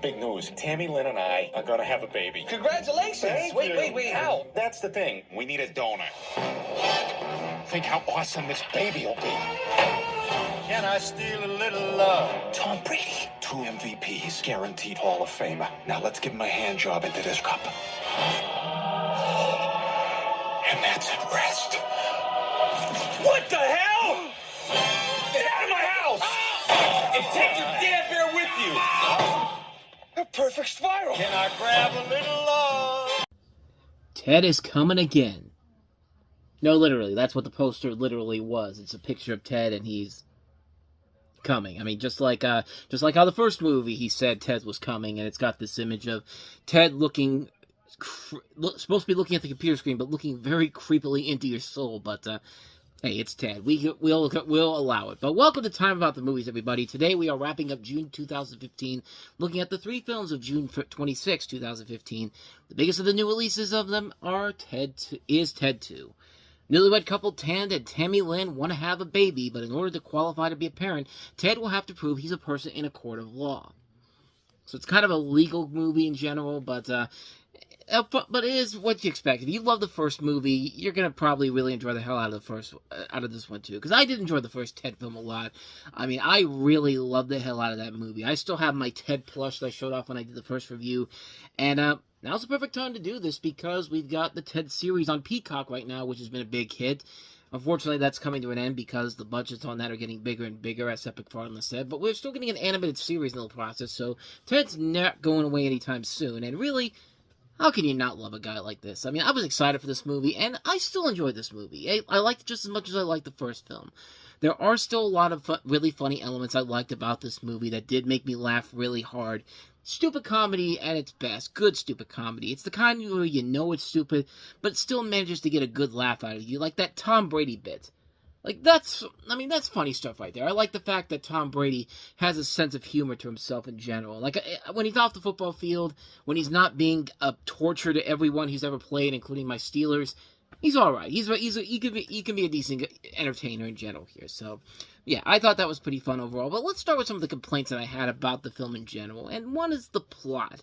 big news. Tammy Lynn and I are gonna have a baby. Congratulations! Thank you. Wait, how? That's the thing. We need a donor. Think how awesome this baby will be. Can I steal a little love? Tom Brady. 2 MVPs, guaranteed Hall of Famer. Now let's give him a hand job into this cup. And that's at rest. What the hell? Get out of my house! And take your damn bear with you! A perfect spiral! Can I grab a little love? Ted is coming again. No, literally, that's what the poster literally was. It's a picture of Ted, and he's coming. I mean, just like how the first movie he said Ted was coming, and it's got this image of Ted looking, supposed to be looking at the computer screen, but looking very creepily into your soul. But hey, it's Ted. We'll allow it. But welcome to Time About the Movies, everybody. Today we are wrapping up June 2015, looking at the 3 films of June 26, 2015. The biggest of the new releases of them are Ted 2. Newlywed couple Ted and Tammy Lynn want to have a baby, but in order to qualify to be a parent, Ted will have to prove he's a person in a court of law. So it's kind of a legal movie in general, but it is what you expect. If you love the first movie, you're gonna probably really enjoy the hell out of this one too. Because I did enjoy the first Ted film a lot. I mean, I really loved the hell out of that movie. I still have my Ted plush that I showed off when I did the first review, and now's the perfect time to do this because we've got the Ted series on Peacock right now, which has been a big hit. Unfortunately, that's coming to an end because the budgets on that are getting bigger and bigger, as Seth MacFarlane said. But we're still getting an animated series in the process, so Ted's not going away anytime soon. And really, how can you not love a guy like this? I mean, I was excited for this movie, and I still enjoyed this movie. I liked it just as much as I liked the first film. There are still a lot of really funny elements I liked about this movie that did make me laugh really hard. Stupid comedy at its best. Good stupid comedy. It's the kind where you know it's stupid, but it still manages to get a good laugh out of you. Like that Tom Brady bit. Like, that's funny stuff right there. I like the fact that Tom Brady has a sense of humor to himself in general. Like, when he's off the football field, when he's not being a torture to everyone he's ever played, including my Steelers, he's alright. He can be a decent entertainer in general here. So, yeah, I thought that was pretty fun overall. But let's start with some of the complaints that I had about the film in general. And one is the plot,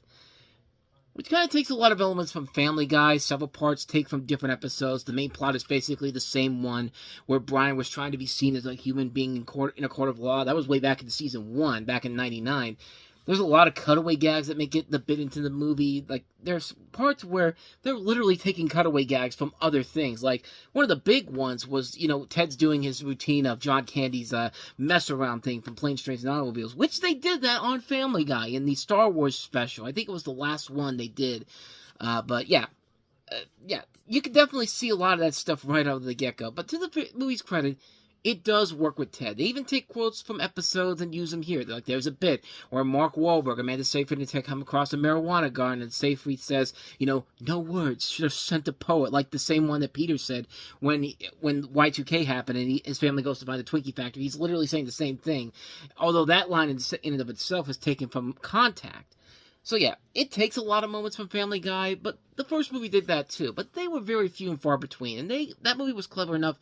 which kind of takes a lot of elements from Family Guy. Several parts take from different episodes. The main plot is basically the same one, where Brian was trying to be seen as a human being in a court of law. That was way back in season 1, back in '99. There's a lot of cutaway gags that make it the bit into the movie. Like, there's parts where they're literally taking cutaway gags from other things. Like, one of the big ones was, Ted's doing his routine of John Candy's mess around thing from Planes, Trains, and Automobiles, which they did that on Family Guy in the Star Wars special. I think it was the last one they did. But yeah, you can definitely see a lot of that stuff right out of the get-go. But to the movie's credit, it does work with Ted. They even take quotes from episodes and use them here. Like, there's a bit where Mark Wahlberg, Amanda Seyfried, and Ted come across a marijuana garden, and Seyfried says, no words, should have sent a poet, like the same one that Peter said when Y2K happened and his family goes to buy the Twinkie factory. He's literally saying the same thing, although that line in and of itself is taken from Contact. So yeah, it takes a lot of moments from Family Guy, but the first movie did that too. But they were very few and far between, and that movie was clever enough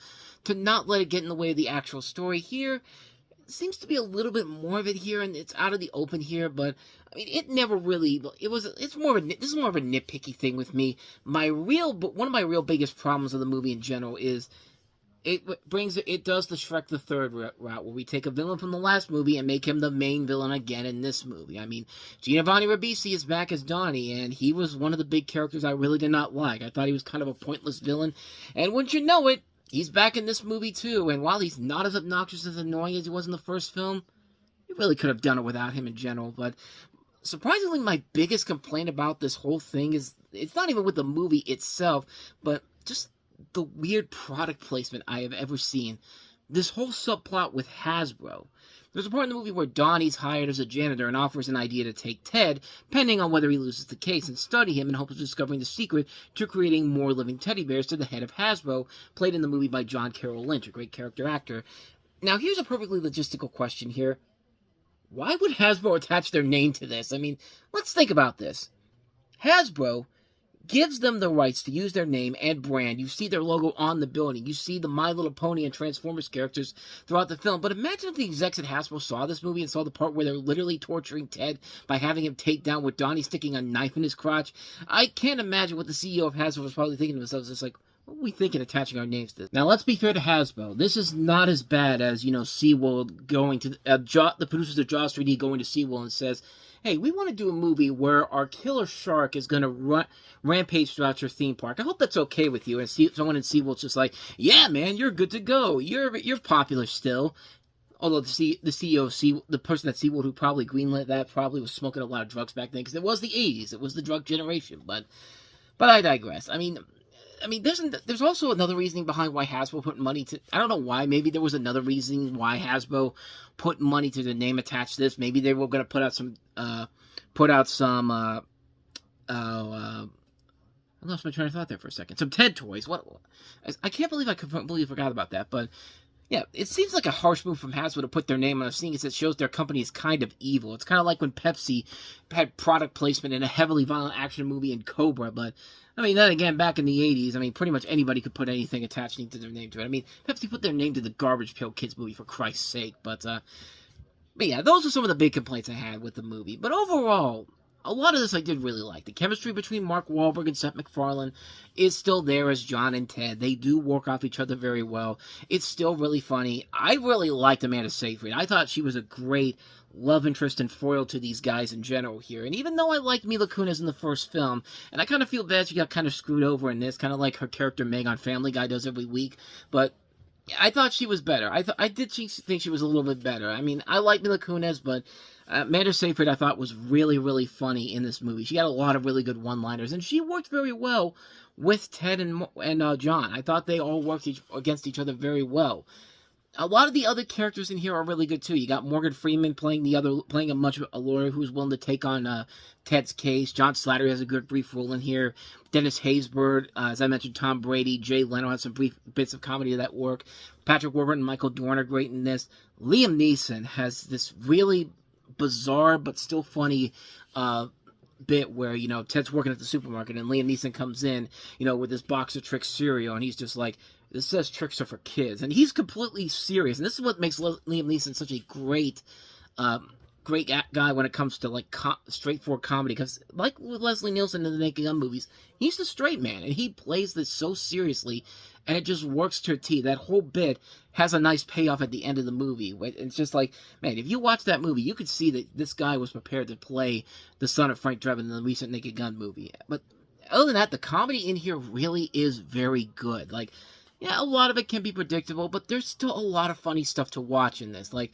to not let it get in the way of the actual story. Here, it seems to be a little bit more of it here, and it's out of the open here, but I mean, it never really, this is more of a nitpicky thing with me. One of my real biggest problems with the movie in general is it does the Shrek the Third route, where we take a villain from the last movie and make him the main villain again in this movie. I mean, Giovanni Ribisi is back as Donnie, and he was one of the big characters I really did not like. I thought he was kind of a pointless villain, and wouldn't you know it, he's back in this movie too, and while he's not as obnoxious as annoying as he was in the first film, you really could have done it without him in general. But surprisingly, my biggest complaint about this whole thing is, it's not even with the movie itself, but just the weird product placement I have ever seen. This whole subplot with Hasbro. There's a part in the movie where Donnie's hired as a janitor and offers an idea to take Ted, pending on whether he loses the case, and study him in hopes of discovering the secret to creating more living teddy bears, to the head of Hasbro, played in the movie by John Carroll Lynch, a great character actor. Now, here's a perfectly logistical question here. Why would Hasbro attach their name to this? I mean, let's think about this. Hasbro gives them the rights to use their name and brand. You see their logo on the building. You see the My Little Pony and Transformers characters throughout the film. But imagine if the execs at Hasbro saw this movie and saw the part where they're literally torturing Ted by having him take down with Donnie sticking a knife in his crotch. I can't imagine what the CEO of Hasbro was probably thinking to themselves. It's like, what are we thinking attaching our names to this? Now, let's be fair to Hasbro. This is not as bad as, SeaWorld going to... the producers of Jaws 3D going to SeaWorld and says, hey, we want to do a movie where our killer shark is going to rampage throughout your theme park. I hope that's okay with you. And someone in SeaWorld's just like, yeah, man, you're good to go. You're popular still. Although the CEO of the person at SeaWorld who probably greenlit that probably was smoking a lot of drugs back then, because it was the 80s. It was the drug generation. But I digress. I mean, there's also another reasoning behind why Hasbro put money to... I don't know why. Maybe there was another reason why Hasbro put money to the name attached to this. Maybe they were going to put out some... I lost my train of thought there for a second. Some Ted toys. I can't believe I completely forgot about that. But yeah, it seems like a harsh move from Hasbro to put their name on a scene, as it shows their company is kind of evil. It's kind of like when Pepsi had product placement in a heavily violent action movie in Cobra, but I mean, then again, back in the 80s, I mean, pretty much anybody could put anything attaching to their name to it. I mean, Pepsi put their name to the Garbage Pail Kids movie, for Christ's sake. But yeah, those are some of the big complaints I had with the movie. But overall, a lot of this I did really like. The chemistry between Mark Wahlberg and Seth MacFarlane is still there as John and Ted. They do work off each other very well. It's still really funny. I really liked Amanda Seyfried. I thought she was a great love interest and foil to these guys in general here. And even though I liked Mila Kunis in the first film, and I kind of feel bad she got kind of screwed over in this, kind of like her character Meg on Family Guy does every week, but I thought she was better. I did think she was a little bit better. I mean, I like Mila Kunis, but Amanda Seyfried I thought was really, really funny in this movie. She had a lot of really good one-liners, and she worked very well with Ted and John. I thought they all worked against each other very well. A lot of the other characters in here are really good too. You got Morgan Freeman playing a lawyer who's willing to take on Ted's case. John Slattery has a good brief role in here. Dennis Haysbert, as I mentioned, Tom Brady, Jay Leno has some brief bits of comedy that work. Patrick Warburton and Michael Dorn are great in this. Liam Neeson has this really bizarre but still funny bit where, Ted's working at the supermarket and Liam Neeson comes in, with this box of Trix cereal, and he's just like, this says Trix are for kids. And he's completely serious. And this is what makes Liam Neeson such a great guy when it comes to, like, straightforward comedy. Because, like with Leslie Nielsen in the Naked Gun movies, he's the straight man. And he plays this so seriously, and it just works to a T. That whole bit has a nice payoff at the end of the movie. It's just like, man, if you watch that movie, you could see that this guy was prepared to play the son of Frank Drebin in the recent Naked Gun movie. But other than that, the comedy in here really is very good. Like, yeah, a lot of it can be predictable, but there's still a lot of funny stuff to watch in this. Like,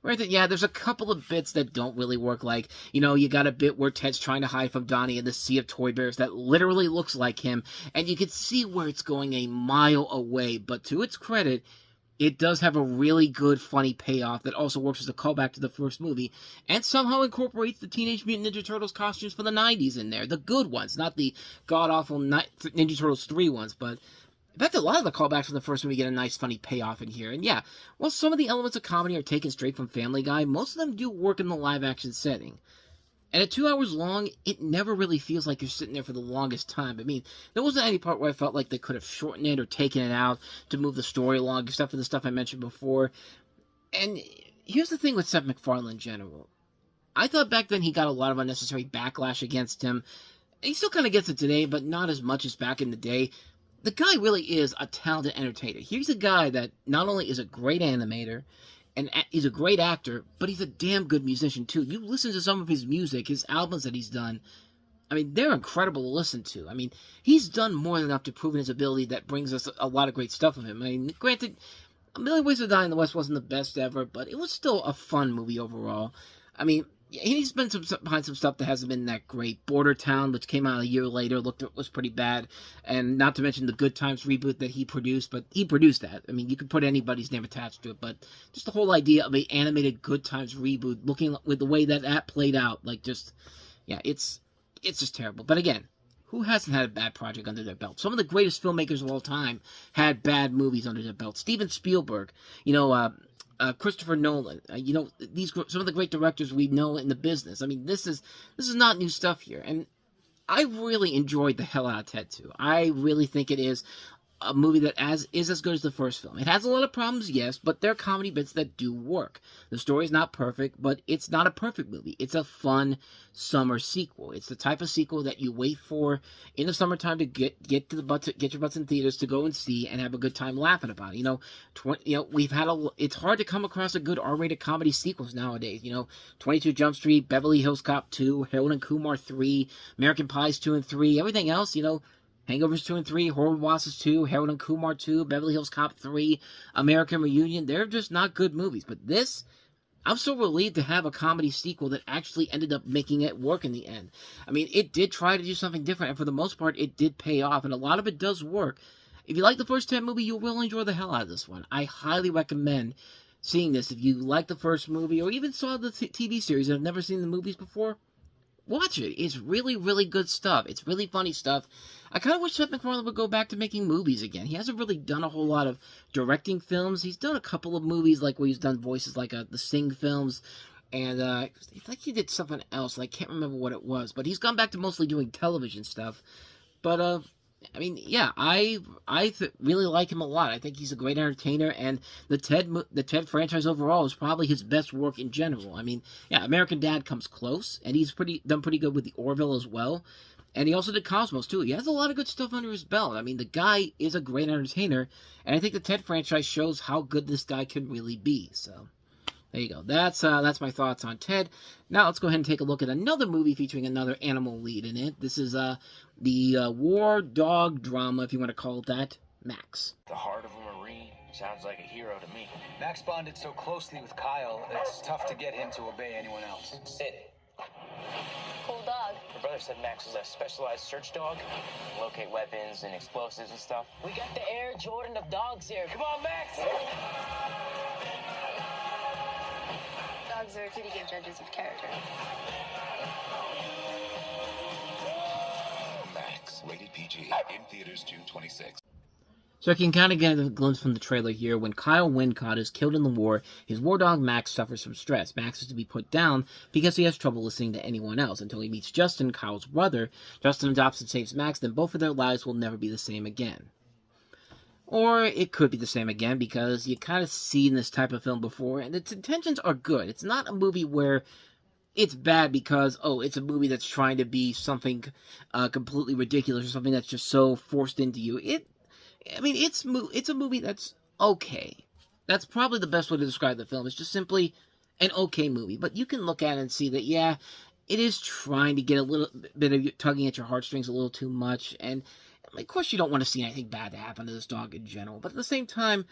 there's a couple of bits that don't really work. Like, you got a bit where Ted's trying to hide from Donnie in the sea of toy bears that literally looks like him, and you can see where it's going a mile away. But to its credit, it does have a really good, funny payoff that also works as a callback to the first movie, and somehow incorporates the Teenage Mutant Ninja Turtles costumes for the 90s in there. The good ones, not the god-awful Ninja Turtles 3 ones, but in fact, a lot of the callbacks from the first movie get a nice, funny payoff in here. And yeah, while some of the elements of comedy are taken straight from Family Guy, most of them do work in the live-action setting. And at 2 hours long, it never really feels like you're sitting there for the longest time. I mean, there wasn't any part where I felt like they could have shortened it or taken it out to move the story along, except for the stuff I mentioned before. And here's the thing with Seth MacFarlane in general. I thought back then he got a lot of unnecessary backlash against him. He still kind of gets it today, but not as much as back in the day. The guy really is a talented entertainer. He's a guy that not only is a great animator, and he's a great actor, but he's a damn good musician, too. You listen to some of his music, his albums that he's done, I mean, they're incredible to listen to. I mean, he's done more than enough to prove his ability that brings us a lot of great stuff of him. I mean, granted, A Million Ways to Die in the West wasn't the best ever, but it was still a fun movie overall. I mean, he's been behind some stuff that hasn't been that great. Border Town, which came out a year later, was pretty bad. And not to mention the Good Times reboot that he produced, but he produced that. I mean, you could put anybody's name attached to it, but just the whole idea of an animated Good Times reboot, looking with the way that played out, like just, yeah, it's just terrible. But again, who hasn't had a bad project under their belt? Some of the greatest filmmakers of all time had bad movies under their belt. Steven Spielberg, Christopher Nolan, some of the great directors we know in the business. I mean, this is not new stuff here. And I really enjoyed the hell out of Ted 2. I really think it is a movie that is as good as the first film. It has a lot of problems, yes, but there are comedy bits that do work. The story is not perfect, but it's not a perfect movie. It's a fun summer sequel. It's the type of sequel that you wait for in the summertime to get get your butts in theaters to go and see and have a good time laughing about it. We've had it's hard to come across a good R-rated comedy sequels nowadays. 22 Jump Street, Beverly Hills Cop 2, Harold and Kumar 3, American Pies 2 and 3, everything else, Hangovers 2 and 3, Horror Bosses 2, Harold and Kumar 2, Beverly Hills Cop 3, American Reunion. They're just not good movies. But this, I'm so relieved to have a comedy sequel that actually ended up making it work in the end. I mean, it did try to do something different, and for the most part, it did pay off, and a lot of it does work. If you like the first Ted movie, you will enjoy the hell out of this one. I highly recommend seeing this. If you like the first movie, or even saw the TV series and have never seen the movies before, watch it. It's really, really good stuff. It's really funny stuff. I kind of wish Seth MacFarlane would go back to making movies again. He hasn't really done a whole lot of directing films. He's done a couple of movies, like where he's done voices, like the Sing films, and I think he did something else. I can't remember what it was, but he's gone back to mostly doing television stuff. But I mean, yeah, I really like him a lot. I think he's a great entertainer, and the Ted franchise overall is probably his best work in general. I mean, yeah, American Dad comes close, and he's done pretty good with the Orville as well. And he also did Cosmos, too. He has a lot of good stuff under his belt. I mean, the guy is a great entertainer, and I think the Ted franchise shows how good this guy can really be. So, there you go. That's my thoughts on Ted. Now, let's go ahead and take a look at another movie featuring another animal lead in it. This is the war dog drama, if you want to call it that, Max. The heart of a Marine sounds like a hero to me. Max bonded so closely with Kyle, it's tough to get him to obey anyone else. Sit. Cool dog. My brother said Max was a specialized search dog. Locate weapons and explosives and stuff. We got the Air Jordan of dogs here. Come on, Max! Dogs are pretty good judges of character. Max, rated PG, in theaters June 26th. So I can kind of get a glimpse from the trailer here. When Kyle Wincott is killed in the war, his war dog Max suffers from stress. Max is to be put down because he has trouble listening to anyone else until he meets Justin, Kyle's brother. Justin adopts and saves Max, then both of their lives will never be the same again. Or it could be the same again because you kind of seen this type of film before, and its intentions are good. It's not a movie where it's bad because, it's a movie that's trying to be something completely ridiculous or something that's just so forced into you. It's a movie that's okay. That's probably the best way to describe the film. It's just simply an okay movie. But you can look at it and see that, yeah, it is trying to get a little bit of tugging at your heartstrings a little too much. And, of course, you don't want to see anything bad to happen to this dog in general. But at the same time,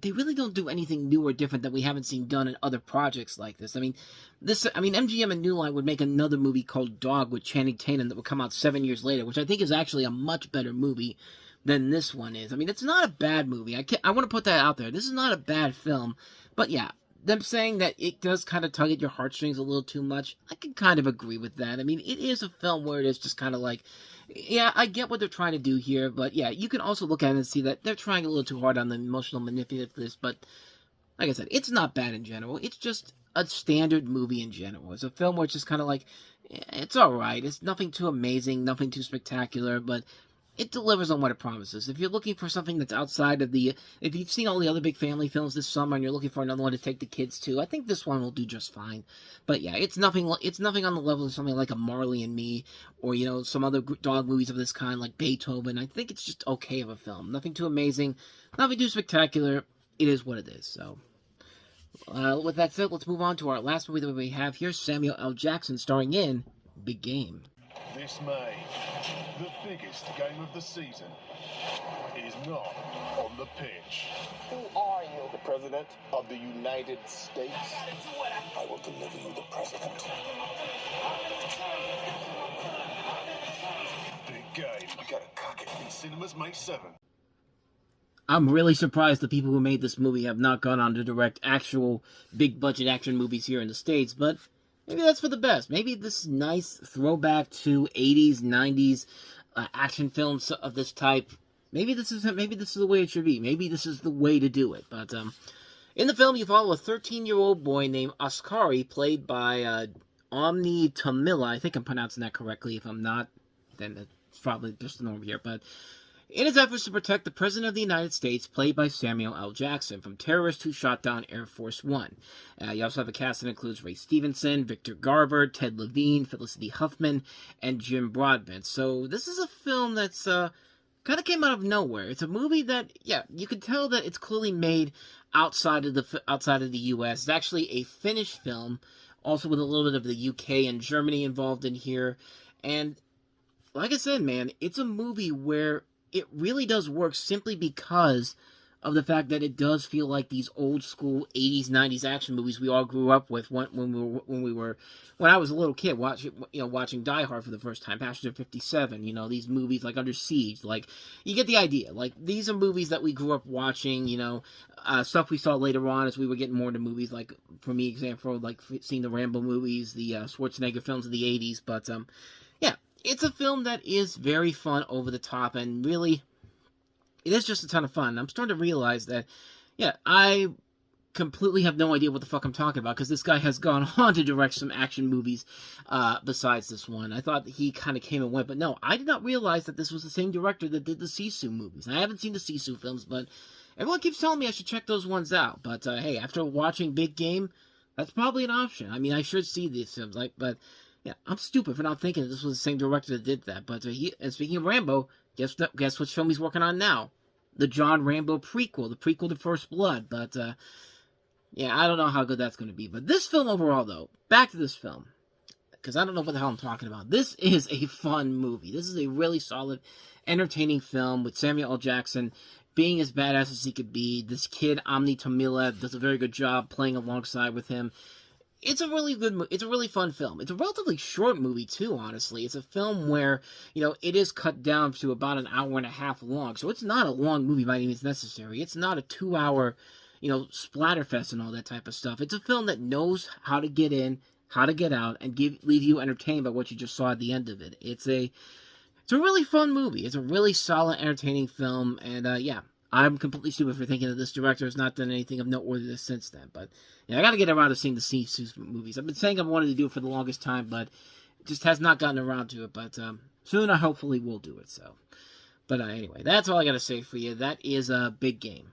they really don't do anything new or different that we haven't seen done in other projects like this. MGM and New Line would make another movie called Dog with Channing Tatum that would come out 7 years later, which I think is actually a much better movie than this one is. I mean, it's not a bad movie. I want to put that out there. This is not a bad film. But yeah, them saying that it does kind of tug at your heartstrings a little too much, I can kind of agree with that. I mean, it is a film where it is just kind of like, yeah, I get what they're trying to do here, but yeah, you can also look at it and see that they're trying a little too hard on the emotional manipulativeness, but like I said, it's not bad in general. It's just a standard movie in general. It's a film where it's just kind of like, it's alright. It's nothing too amazing, nothing too spectacular, but it delivers on what it promises. If you're looking for something that's outside of if you've seen all the other big family films this summer and you're looking for another one to take the kids to, I think this one will do just fine. But yeah, it's nothing on the level of something like a Marley and Me, or, some other dog movies of this kind, like Beethoven. I think it's just okay of a film. Nothing too amazing, nothing too spectacular. It is what it is, so. With that said, let's move on to our last movie that we have here, Samuel L. Jackson starring in Big Game. This May, the biggest game of the season is not on the pitch. Who are you? The President of the United States. I will deliver you the president. Big Game. We gotta cock it. In cinemas May 7th. I'm really surprised the people who made this movie have not gone on to direct actual big-budget action movies here in the States, but maybe that's for the best. Maybe this nice throwback to 80s, 90s action films of this type, maybe this is the way it should be. Maybe this is the way to do it. But in the film, you follow a 13-year-old boy named Askari, played by Omni Tamila. I think I'm pronouncing that correctly. If I'm not, then it's probably just the norm here. But in his efforts to protect the President of the United States, played by Samuel L. Jackson, from terrorists who shot down Air Force One. You also have a cast that includes Ray Stevenson, Victor Garber, Ted Levine, Felicity Huffman, and Jim Broadbent. So this is a film that's kind of came out of nowhere. It's a movie that, yeah, you can tell that it's clearly made outside of the U.S. It's actually a Finnish film, also with a little bit of the U.K. and Germany involved in here. And like I said, man, it's a movie where it really does work simply because of the fact that it does feel like these old school 80s, 90s action movies we all grew up with when I was a little kid watching Die Hard for the first time, Passenger 57, these movies like Under Siege, like, you get the idea. Like, these are movies that we grew up watching, stuff we saw later on as we were getting more into movies, like, for me, example, like seeing the Rambo movies, the Schwarzenegger films of the 80s, but, yeah, it's a film that is very fun, over the top, and really, it is just a ton of fun. I'm starting to realize that, yeah, I completely have no idea what the fuck I'm talking about, because this guy has gone on to direct some action movies besides this one. I thought he kind of came and went, but no, I did not realize that this was the same director that did the Sisu movies. I haven't seen the Sisu films, but everyone keeps telling me I should check those ones out. But hey, after watching Big Game, that's probably an option. I mean, I should see these films, but yeah, I'm stupid for not thinking that this was the same director that did that. But and speaking of Rambo, guess which film he's working on now? The John Rambo prequel, the prequel to First Blood. But yeah, I don't know how good that's going to be. But this film overall, though, back to this film, because I don't know what the hell I'm talking about. This is a fun movie. This is a really solid, entertaining film with Samuel L. Jackson being as badass as he could be. This kid, Omni Tomila, does a very good job playing alongside with him. It's a really fun film. It's a relatively short movie, too, honestly. It's a film where, it is cut down to about an hour and a half long. So it's not a long movie by any means necessary. It's not a 2-hour, splatterfest and all that type of stuff. It's a film that knows how to get in, how to get out, and leave you entertained by what you just saw at the end of it. It's a really fun movie. It's a really solid, entertaining film. And, yeah, I'm completely stupid for thinking that this director has not done anything of noteworthiness since then. But yeah, I got to get around to seeing the Sisu movies. I've been saying I wanted to do it for the longest time, but it just has not gotten around to it. But soon I hopefully will do it. So, but anyway, that's all I got to say for you. That is a Big Game.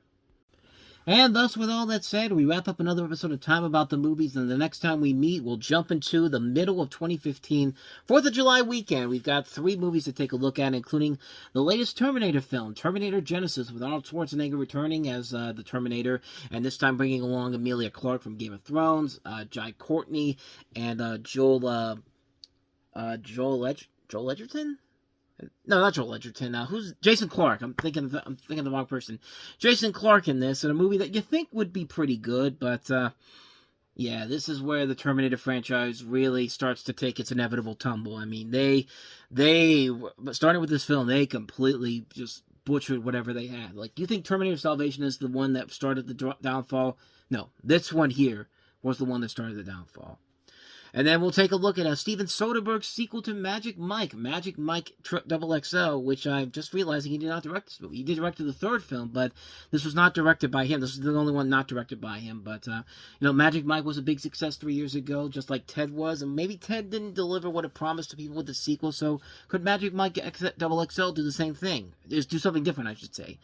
And thus, with all that said, we wrap up another episode of Time About the Movies, and the next time we meet, we'll jump into the middle of 2015, 4th of July weekend. We've got 3 movies to take a look at, including the latest Terminator film, Terminator Genisys, with Arnold Schwarzenegger returning as the Terminator, and this time bringing along Emilia Clarke from Game of Thrones, Jai Courtney, and Joel Edgerton? No, not Joel Edgerton. Who's Jason Clarke? I'm thinking the wrong person. Jason Clarke in this, in a movie that you think would be pretty good, but yeah, this is where the Terminator franchise really starts to take its inevitable tumble. I mean, they starting with this film, they completely just butchered whatever they had. Like, you think Terminator Salvation is the one that started the downfall? No, this one here was the one that started the downfall. And then we'll take a look at Steven Soderbergh's sequel to Magic Mike XXL, which I'm just realizing he did not direct this movie. He did direct the 3rd film, but this was not directed by him. This is the only one not directed by him. But, Magic Mike was a big success 3 years ago, just like Ted was. And maybe Ted didn't deliver what it promised to people with the sequel, so could Magic Mike XXL do the same thing? Do something different, I should say.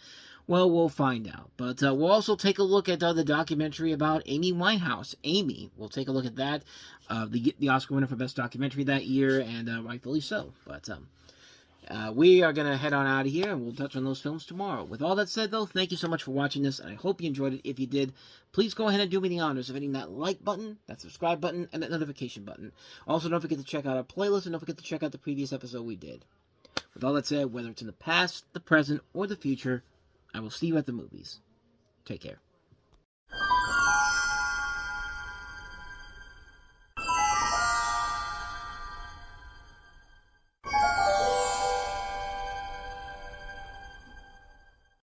Well, we'll find out. But we'll also take a look at the documentary about Amy Winehouse. Amy. We'll take a look at that. The Oscar winner for Best Documentary that year, and rightfully so. But we are going to head on out of here, and we'll touch on those films tomorrow. With all that said, though, thank you so much for watching this, and I hope you enjoyed it. If you did, please go ahead and do me the honors of hitting that like button, that subscribe button, and that notification button. Also, don't forget to check out our playlist, and don't forget to check out the previous episode we did. With all that said, whether it's in the past, the present, or the future, I will see you at the movies. Take care.